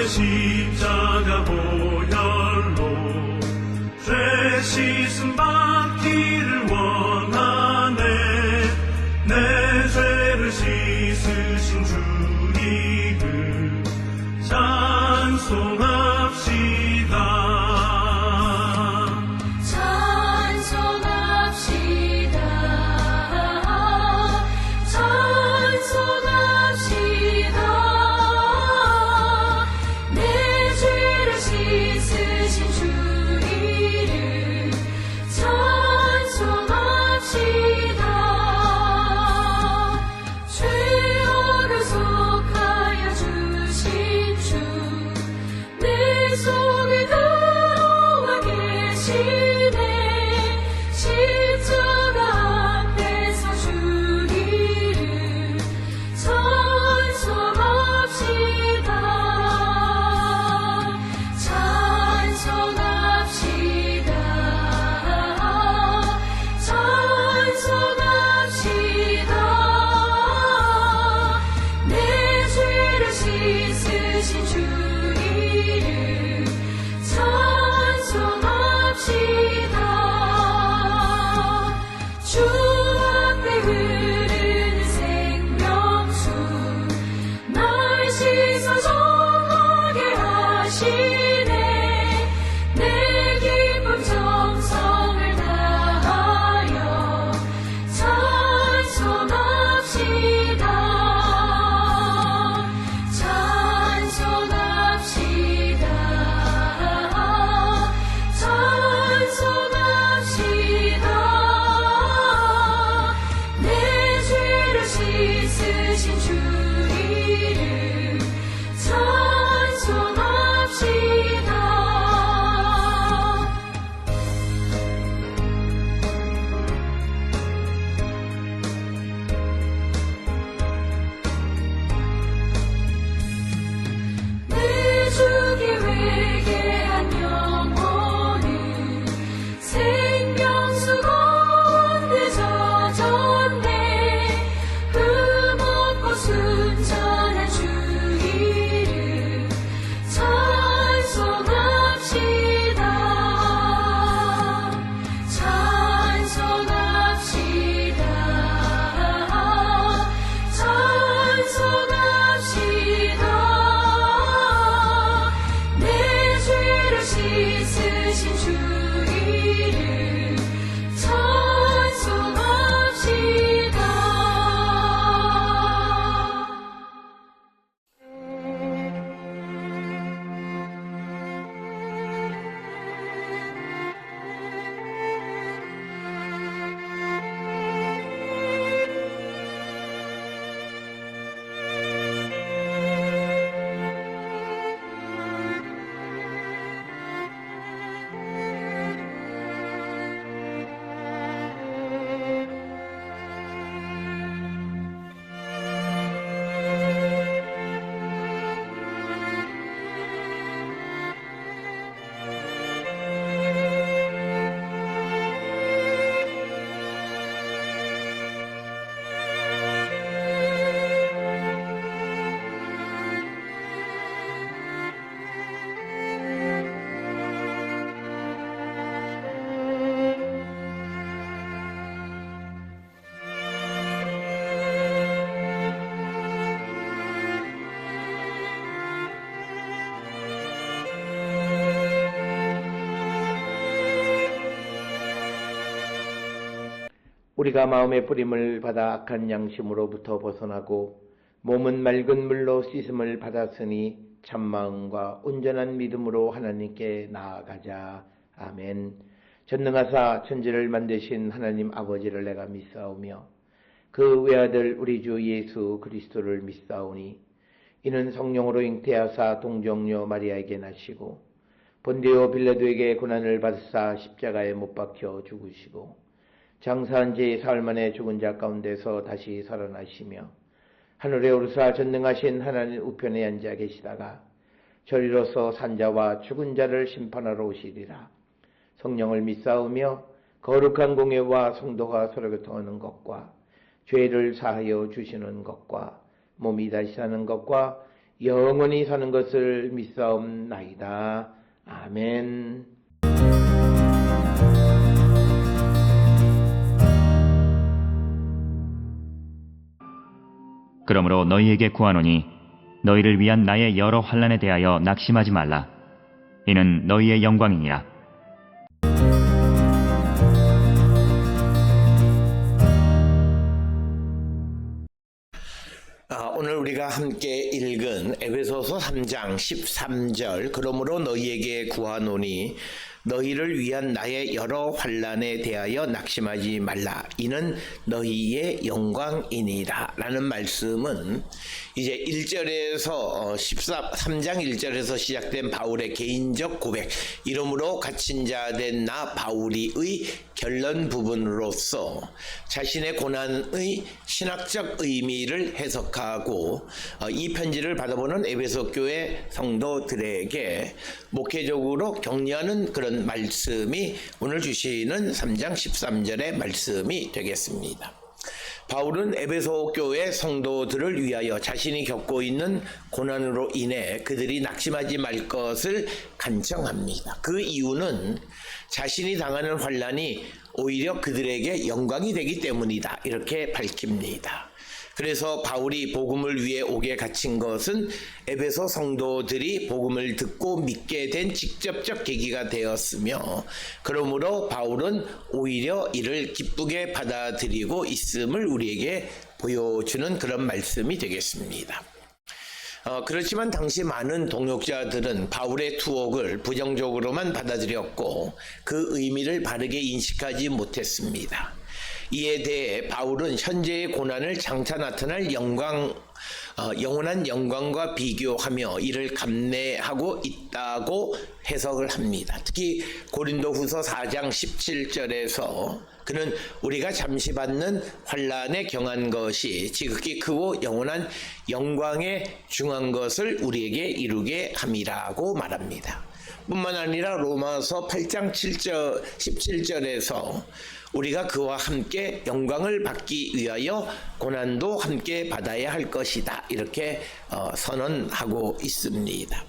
십자가 보혈로 죄 씻음 받기를 원하네. 내 죄를 씻으신 주 이름 찬송합시다. 우리가 마음의 뿌림을 받아 악한 양심으로부터 벗어나고 몸은 맑은 물로 씻음을 받았으니 참마음과 온전한 믿음으로 하나님께 나아가자. 아멘. 전능하사 천지를 만드신 하나님 아버지를 내가 믿사오며 그 외아들 우리 주 예수 그리스도를 믿사오니 이는 성령으로 잉태하사 동정녀 마리아에게 나시고 본디오 빌라도에게 고난을 받으사 십자가에 못 박혀 죽으시고 장사한 지 사흘 만에 죽은 자 가운데서 다시 살아나시며 하늘에 오르사 전능하신 하나님 우편에 앉아 계시다가 저리로서 산자와 죽은 자를 심판하러 오시리라. 성령을 믿사오며 거룩한 공예와 성도가 서로 교통하는 것과 죄를 사하여 주시는 것과 몸이 다시 사는 것과 영원히 사는 것을 믿사옵나이다. 아멘. 그러므로 너희에게 구하노니 너희를 위한 나의 여러 환난에 대하여 낙심하지 말라. 이는 너희의 영광이니라. 오늘 우리가 함께 읽은 에베소서 3장 13절 그러므로 너희에게 구하노니 너희를 위한 나의 여러 환난에 대하여 낙심하지 말라. 이는 너희의 영광이니라 라는 말씀은 이제 1절에서 3장 1절에서 시작된 바울의 개인적 고백, 이름으로 갇힌 자 된 나 바울이의 결론 부분으로서 자신의 고난의 신학적 의미를 해석하고 이 편지를 받아보는 에베소 교회 성도들에게 목회적으로 격려하는 그런 말씀이 오늘 주시는 3장 13절의 말씀이 되겠습니다. 바울은 에베소 교회 성도들을 위하여 자신이 겪고 있는 고난으로 인해 그들이 낙심하지 말 것을 간청합니다. 그 이유는 자신이 당하는 환난이 오히려 그들에게 영광이 되기 때문이다, 이렇게 밝힙니다. 그래서 바울이 복음을 위해 옥에 갇힌 것은 에베소 성도들이 복음을 듣고 믿게 된 직접적 계기가 되었으며, 그러므로 바울은 오히려 이를 기쁘게 받아들이고 있음을 우리에게 보여주는 그런 말씀이 되겠습니다. 그렇지만 당시 많은 동역자들은 바울의 투옥을 부정적으로만 받아들였고 그 의미를 바르게 인식하지 못했습니다. 이에 대해 바울은 현재의 고난을 장차 나타날 영원한 영광과 비교하며 이를 감내하고 있다고 해석을 합니다. 특히 고린도후서 4장 17절에서 그는 우리가 잠시 받는 환난에 경한 것이 지극히 크고 영원한 영광에 중한 것을 우리에게 이루게 함이라고 말합니다. 뿐만 아니라 로마서 8장 17절에서 우리가 그와 함께 영광을 받기 위하여 고난도 함께 받아야 할 것이다, 이렇게 선언하고 있습니다.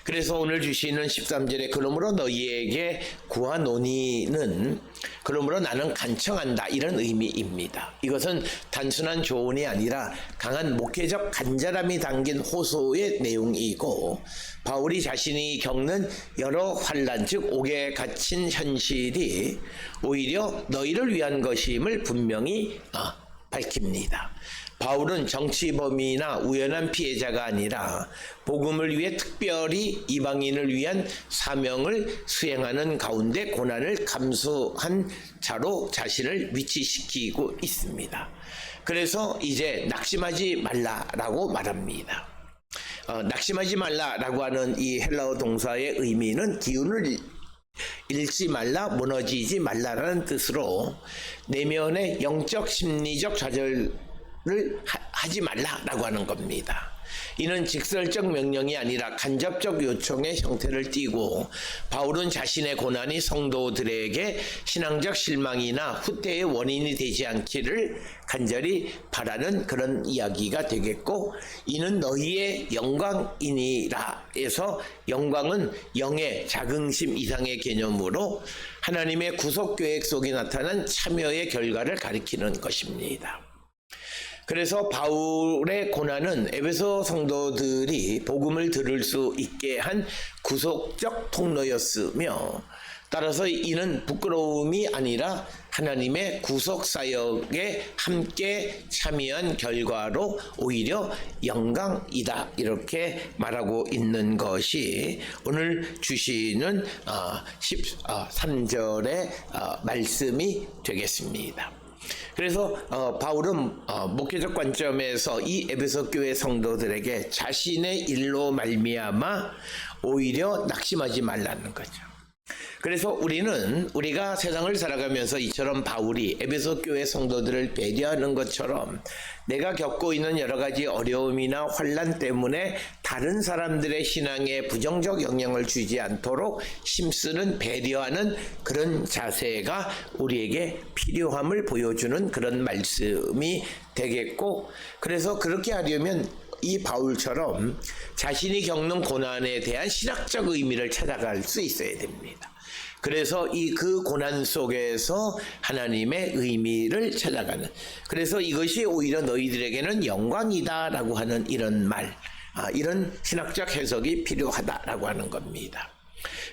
그래서 오늘 주시는 13절에 그러므로 너희에게 구하노니는 그러므로 나는 간청한다, 이런 의미입니다. 이것은 단순한 조언이 아니라 강한 목회적 간절함이 담긴 호소의 내용이고, 바울이 자신이 겪는 여러 환난, 즉 옥에 갇힌 현실이 오히려 너희를 위한 것임을 분명히 밝힙니다. 바울은 정치범이나 우연한 피해자가 아니라 복음을 위해 특별히 이방인을 위한 사명을 수행하는 가운데 고난을 감수한 자로 자신을 위치시키고 있습니다. 그래서 이제 낙심하지 말라라고 말합니다. 낙심하지 말라라고 하는 이 헬라어 동사의 의미는 기운을 잃지 말라, 무너지지 말라라는 뜻으로 내면의 영적 심리적 좌절을 하지 말라라고 하는 겁니다. 이는 직설적 명령이 아니라 간접적 요청의 형태를 띠고, 바울은 자신의 고난이 성도들에게 신앙적 실망이나 후퇴의 원인이 되지 않기를 간절히 바라는 그런 이야기가 되겠고, 이는 너희의 영광이니라 해서 영광은 영의 자긍심 이상의 개념으로 하나님의 구속 계획 속에 나타난 참여의 결과를 가리키는 것입니다. 그래서 바울의 고난은 에베소 성도들이 복음을 들을 수 있게 한 구속적 통로였으며, 따라서 이는 부끄러움이 아니라 하나님의 구속 사역에 함께 참여한 결과로 오히려 영광이다, 이렇게 말하고 있는 것이 오늘 주시는 13절의 말씀이 되겠습니다. 그래서 바울은 목회적 관점에서 이 에베소 교회 성도들에게 자신의 일로 말미암아 오히려 낙심하지 말라는 거죠. 그래서 우리가 세상을 살아가면서 이처럼 바울이 에베소 교회 성도들을 배려하는 것처럼 내가 겪고 있는 여러 가지 어려움이나 환난 때문에 다른 사람들의 신앙에 부정적 영향을 주지 않도록 힘쓰는, 배려하는 그런 자세가 우리에게 필요함을 보여주는 그런 말씀이 되겠고, 그래서 그렇게 하려면 이 바울처럼 자신이 겪는 고난에 대한 신학적 의미를 찾아갈 수 있어야 됩니다. 그래서 그 고난 속에서 하나님의 의미를 찾아가는, 그래서 이것이 오히려 너희들에게는 영광이다라고 하는 이런 말, 이런 신학적 해석이 필요하다라고 하는 겁니다.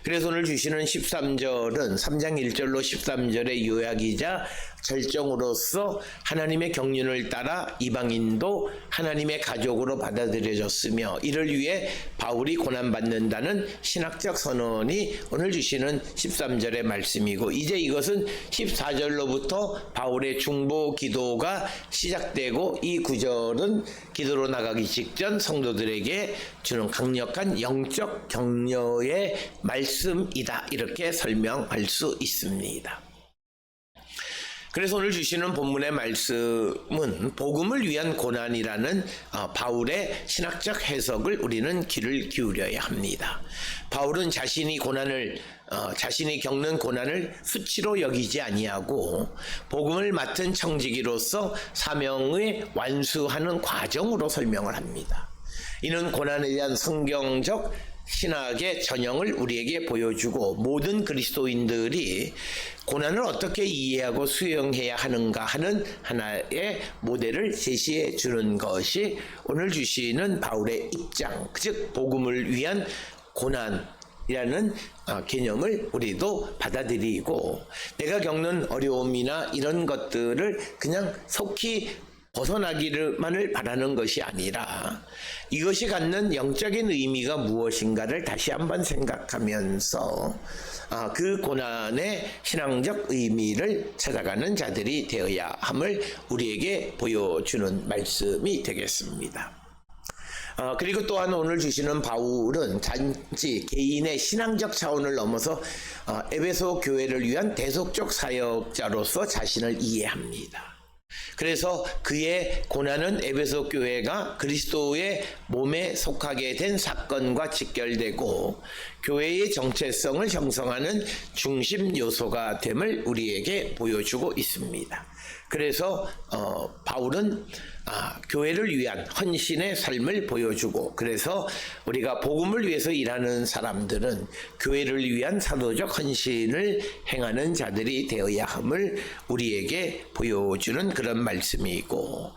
그래서 오늘 주시는 13절은 3장 1절로 13절의 요약이자 절정으로서 하나님의 경륜을 따라 이방인도 하나님의 가족으로 받아들여졌으며 이를 위해 바울이 고난받는다는 신학적 선언이 오늘 주시는 13절의 말씀이고, 이제 이것은 14절로부터 바울의 중보 기도가 시작되고 이 구절은 기도로 나가기 직전 성도들에게 주는 강력한 영적 격려의 말씀이다, 이렇게 설명할 수 있습니다. 그래서 오늘 주시는 본문의 말씀은 복음을 위한 고난이라는 바울의 신학적 해석을 우리는 귀를 기울여야 합니다. 바울은 자신이 겪는 고난을 수치로 여기지 아니하고 복음을 맡은 청지기로서 사명을 완수하는 과정으로 설명을 합니다. 이는 고난에 대한 성경적 신학의 전형을 우리에게 보여주고 모든 그리스도인들이 고난을 어떻게 이해하고 수용해야 하는가 하는 하나의 모델을 제시해 주는 것이 오늘 주시는 바울의 입장, 즉 복음을 위한 고난이라는 개념을 우리도 받아들이고, 내가 겪는 어려움이나 이런 것들을 그냥 속히 벗어나기만을 바라는 것이 아니라 이것이 갖는 영적인 의미가 무엇인가를 다시 한번 생각하면서 그 고난의 신앙적 의미를 찾아가는 자들이 되어야 함을 우리에게 보여주는 말씀이 되겠습니다. 그리고 또한 오늘 주시는 바울은 단지 개인의 신앙적 차원을 넘어서 에베소 교회를 위한 대속적 사역자로서 자신을 이해합니다. 그래서 그의 고난은 에베소 교회가 그리스도의 몸에 속하게 된 사건과 직결되고 교회의 정체성을 형성하는 중심 요소가 됨을 우리에게 보여주고 있습니다. 그래서 바울은 교회를 위한 헌신의 삶을 보여주고, 그래서 우리가 복음을 위해서 일하는 사람들은 교회를 위한 사도적 헌신을 행하는 자들이 되어야 함을 우리에게 보여주는 그런 말씀이고,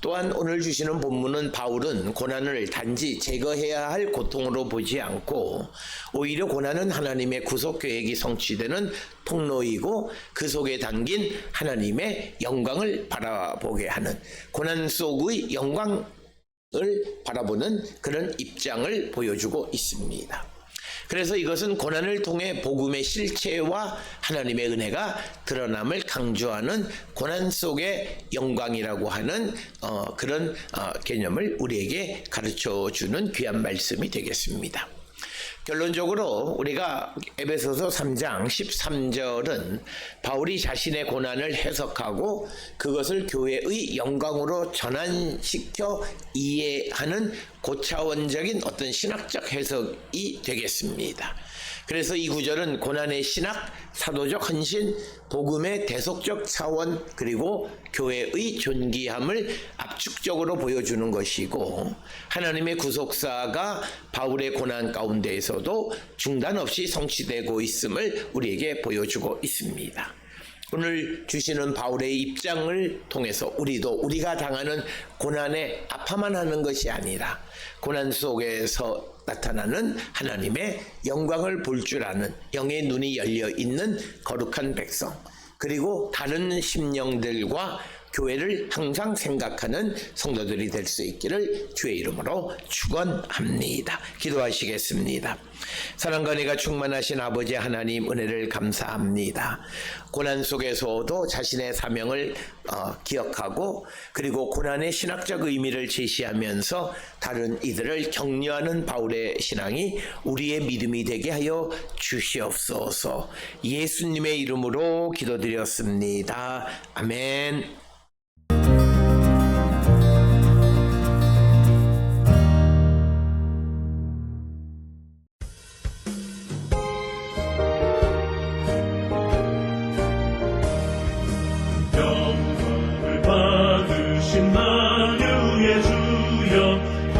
또한 오늘 주시는 본문은 바울은 고난을 단지 제거해야 할 고통으로 보지 않고 오히려 고난은 하나님의 구속 계획이 성취되는 통로이고 그 속에 담긴 하나님의 영광을 바라보게 하는, 고난 속의 영광을 바라보는 그런 입장을 보여주고 있습니다. 그래서 이것은 고난을 통해 복음의 실체와 하나님의 은혜가 드러남을 강조하는 고난 속의 영광이라고 하는 그런 개념을 우리에게 가르쳐주는 귀한 말씀이 되겠습니다. 결론적으로 우리가 에베소서 3장 13절은 바울이 자신의 고난을 해석하고 그것을 교회의 영광으로 전환시켜 이해하는 고차원적인 어떤 신학적 해석이 되겠습니다. 그래서 이 구절은 고난의 신학, 사도적 헌신, 복음의 대속적 차원, 그리고 교회의 존귀함을 압축적으로 보여주는 것이고, 하나님의 구속사가 바울의 고난 가운데에서도 중단 없이 성취되고 있음을 우리에게 보여주고 있습니다. 오늘 주시는 바울의 입장을 통해서 우리가 당하는 고난에 아파만 하는 것이 아니라 고난 속에서 나타나는 하나님의 영광을 볼 줄 아는 영의 눈이 열려 있는 거룩한 백성, 그리고 다른 심령들과 교회를 항상 생각하는 성도들이 될 수 있기를 주의 이름으로 축원합니다. 기도하시겠습니다. 사랑과 은혜가 충만하신 아버지 하나님, 은혜를 감사합니다. 고난 속에서도 자신의 사명을 기억하고, 그리고 고난의 신학적 의미를 제시하면서 다른 이들을 격려하는 바울의 신앙이 우리의 믿음이 되게 하여 주시옵소서. 예수님의 이름으로 기도드렸습니다. 아멘. 영광을 받으신 만유의 주여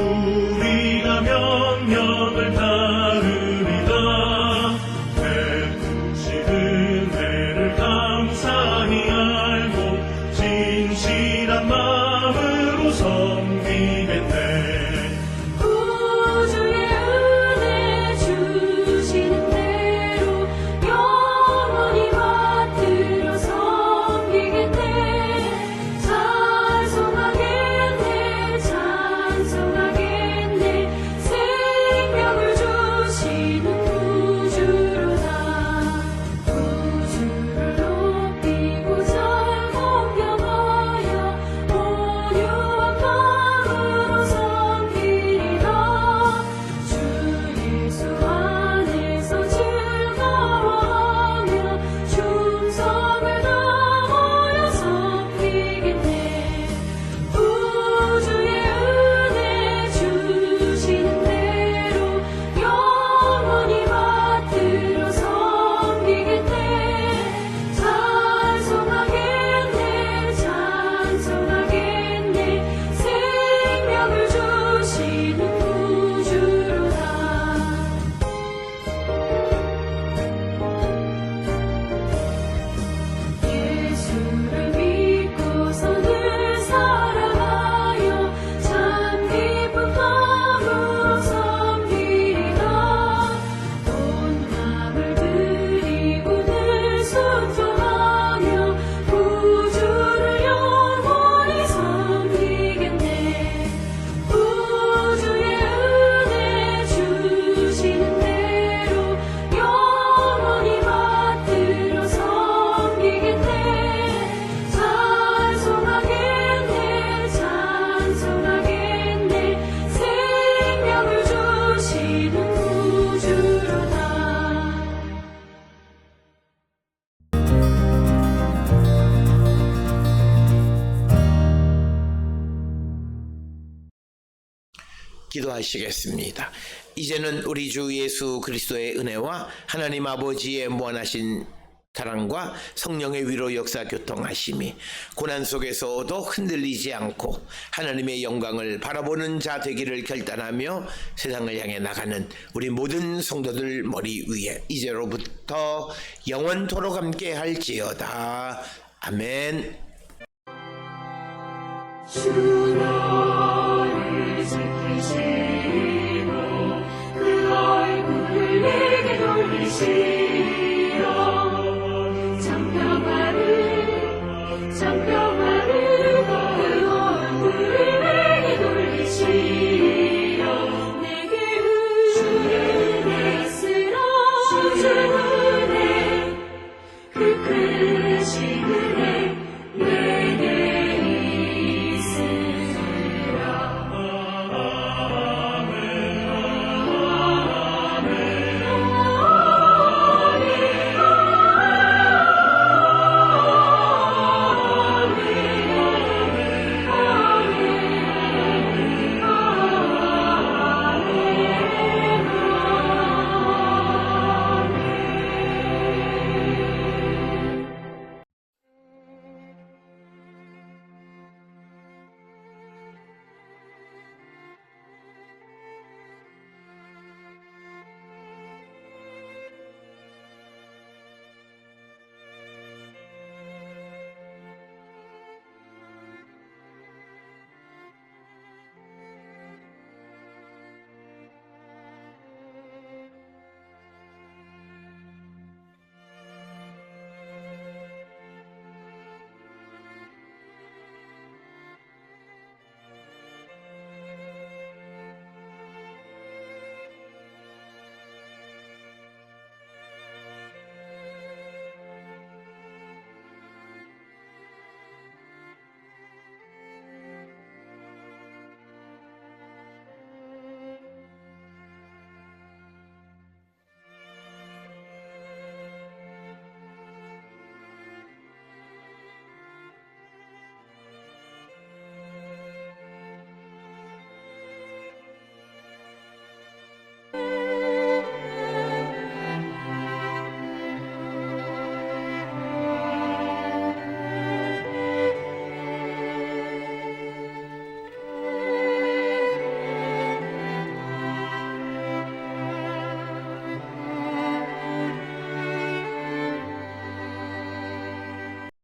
기도하시겠습니다. 이제는 우리 주 예수 그리스도의 은혜와 하나님 아버지의 무한하신 사랑과 성령의 위로 역사 교통하심이 고난 속에서도 흔들리지 않고 하나님의 영광을 바라보는 자 되기를 결단하며 세상을 향해 나가는 우리 모든 성도들 머리 위에 이제로부터 영원토록 함께 할지어다. 아멘. 주 너를 지키시고 그 얼굴을 내게 돌리시고